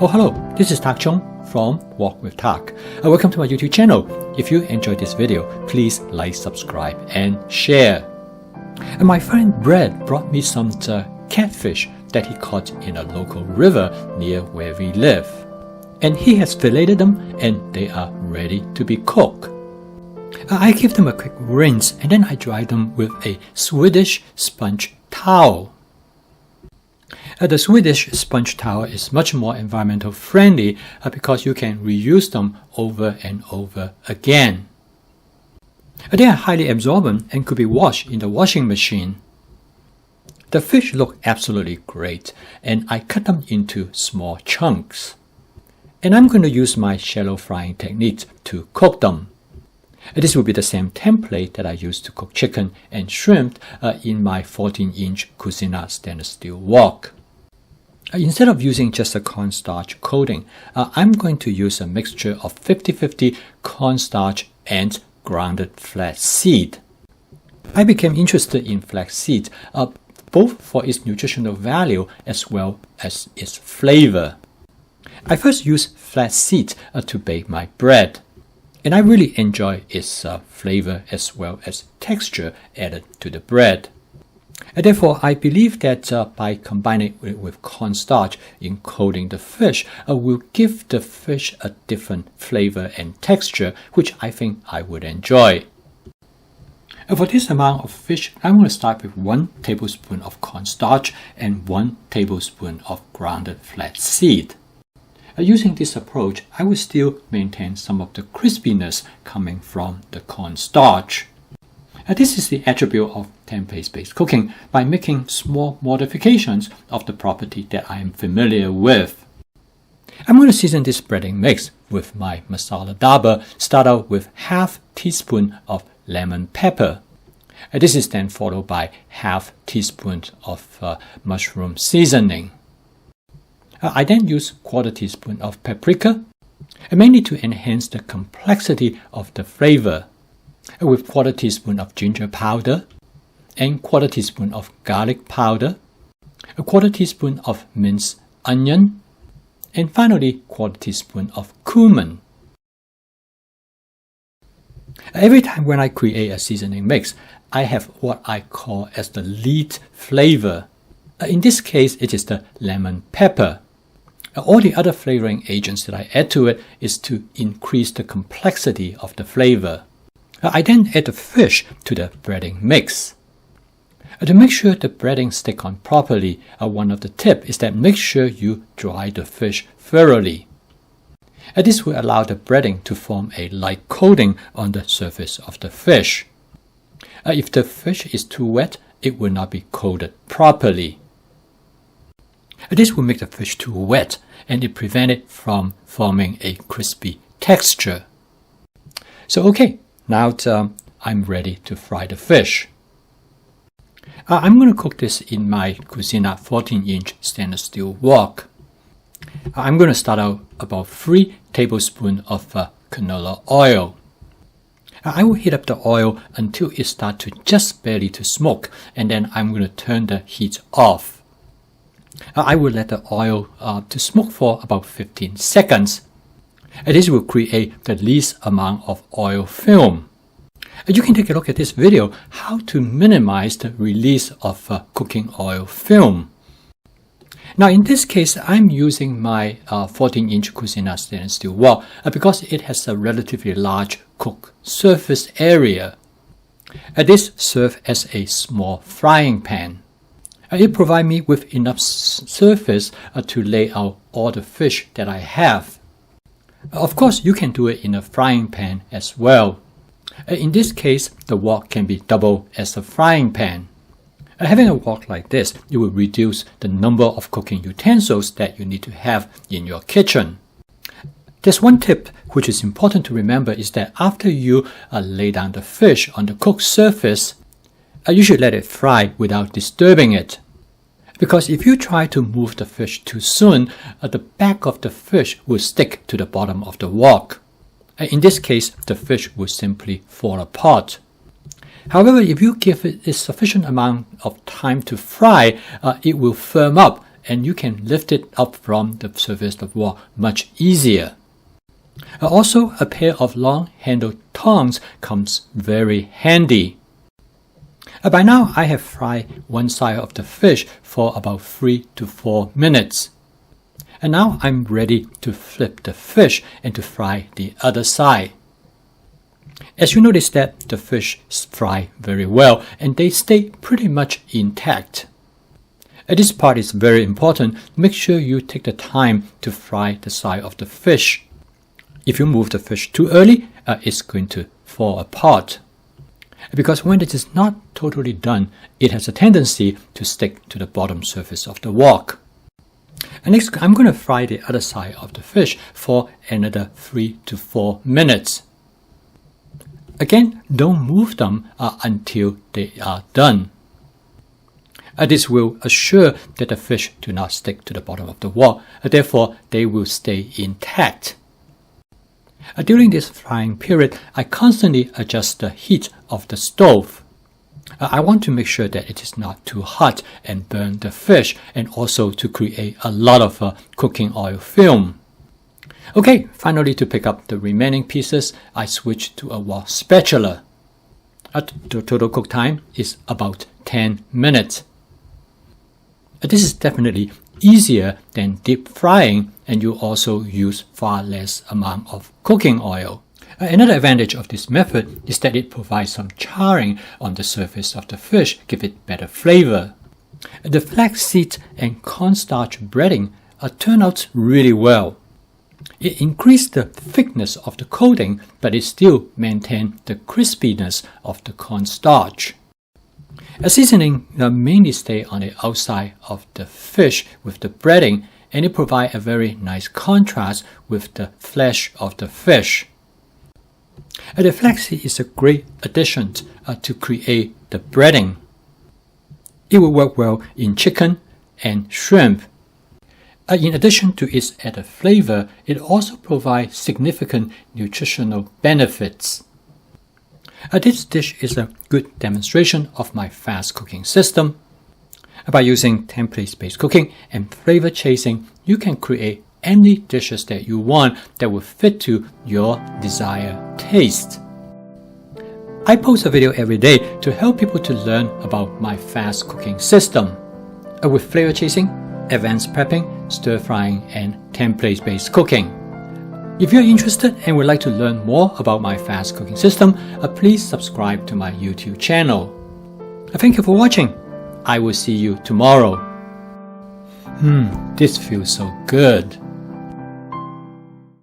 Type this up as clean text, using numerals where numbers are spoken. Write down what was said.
Oh hello, this is Tak Chung from Walk with Tak. Welcome to my YouTube channel. If you enjoyed this video, please like, subscribe and share. And my friend Brad brought me some catfish that he caught in a local river near where we live. And he has filleted them and they are ready to be cooked. I give them a quick rinse and then I dry them with a Swedish sponge towel. The Swedish sponge towel is much more environmental friendly because you can reuse them over and over again. They are highly absorbent and could be washed in the washing machine. The fish look absolutely great and I cut them into small chunks. And I'm going to use my shallow frying technique to cook them. This will be the same template that I used to cook chicken and shrimp in my 14-inch Cucina stainless steel wok. Instead of using just a cornstarch coating, I'm going to use a mixture of 50-50 cornstarch and grounded flaxseed. I became interested in flaxseed both for its nutritional value as well as its flavor. I first used flaxseed to bake my bread, and I really enjoy its flavor as well as texture added to the bread. And therefore, I believe that by combining it with cornstarch in coating the fish will give the fish a different flavor and texture, which I think I would enjoy. For this amount of fish, I'm going to start with 1 tablespoon of cornstarch and 1 tablespoon of grounded flaxseed. Using this approach, I will still maintain some of the crispiness coming from the cornstarch. This is the attribute of template-based cooking by making small modifications of the property that I am familiar with. I'm going to season this breading mix with my masala daba. Start out with half teaspoon of lemon pepper. This is then followed by half teaspoon of mushroom seasoning. I then use quarter teaspoon of paprika, mainly to enhance the complexity of the flavor, with quarter teaspoon of ginger powder and quarter teaspoon of garlic powder, a quarter teaspoon of minced onion, and finally quarter teaspoon of cumin. Every time when I create a seasoning mix, I have what I call as the lead flavor. In this case, it is the lemon pepper. All the other flavoring agents that I add to it is to increase the complexity of the flavor. I then add the fish to the breading mix. To make sure the breading stick on properly, one of the tips is that make sure you dry the fish thoroughly. This will allow the breading to form a light coating on the surface of the fish. If the fish is too wet, it will not be coated properly. This will make the fish too wet and it prevents it from forming a crispy texture. So okay, now I'm ready to fry the fish. I'm going to cook this in my Cucina 14-inch stainless steel wok. I'm going to start out about 3 tablespoons of canola oil. I will heat up the oil until it starts to just barely to smoke, and then I'm going to turn the heat off. I will let the oil to smoke for about 15 seconds. This will create the least amount of oil film. You can take a look at this video how to minimize the release of cooking oil film. Now in this case, I'm using my 14-inch Cucina stainless steel wok because it has a relatively large cook surface area. This serves as a small frying pan. It provides me with enough surface to lay out all the fish that I have. Of course, you can do it in a frying pan as well. In this case, the wok can be doubled as a frying pan. Having a wok like this, it will reduce the number of cooking utensils that you need to have in your kitchen. There's one tip which is important to remember is that after you lay down the fish on the cooked surface, you should let it fry without disturbing it. Because if you try to move the fish too soon, the back of the fish will stick to the bottom of the wok. In this case, the fish will simply fall apart. However, if you give it a sufficient amount of time to fry, it will firm up and you can lift it up from the surface of the wok much easier. Also, a pair of long-handled tongs comes very handy. By now, I have fried one side of the fish for about 3 to 4 minutes. And now I'm ready to flip the fish and to fry the other side. As you notice that the fish fry very well and they stay pretty much intact. This part is very important. Make sure you take the time to fry the side of the fish. If you move the fish too early, it's going to fall apart. Because when it is not totally done, it has a tendency to stick to the bottom surface of the wok. And next, I'm going to fry the other side of the fish for another 3 to 4 minutes. Again, don't move them until they are done. This will assure that the fish do not stick to the bottom of the wok, therefore they will stay intact. During this frying period, I constantly adjust the heat of the stove. I want to make sure that it is not too hot and burn the fish, and also to create a lot of cooking oil film. Okay, finally to pick up the remaining pieces, I switch to a wok spatula. The total cook time is about 10 minutes. This is definitely easier than deep frying, and you also use far less amount of cooking oil. Another advantage of this method is that it provides some charring on the surface of the fish, give it better flavor. The flaxseed and cornstarch breading turn out really well. It increased the thickness of the coating, but it still maintained the crispiness of the cornstarch. A seasoning mainly stays on the outside of the fish with the breading, and it provides a very nice contrast with the flesh of the fish. The flaxseed is a great addition to create the breading. It will work well in chicken and shrimp. In addition to its added flavor, it also provides significant nutritional benefits. This dish is a good demonstration of my fast cooking system. By using template-based cooking and flavor chasing, you can create any dishes that you want that will fit to your desired taste. I post a video every day to help people to learn about my fast cooking system with flavor chasing, advanced prepping, stir frying, and template-based cooking. If you're interested and would like to learn more about my fast cooking system, please subscribe to my YouTube channel. Thank you for watching. I will see you tomorrow. This feels so good.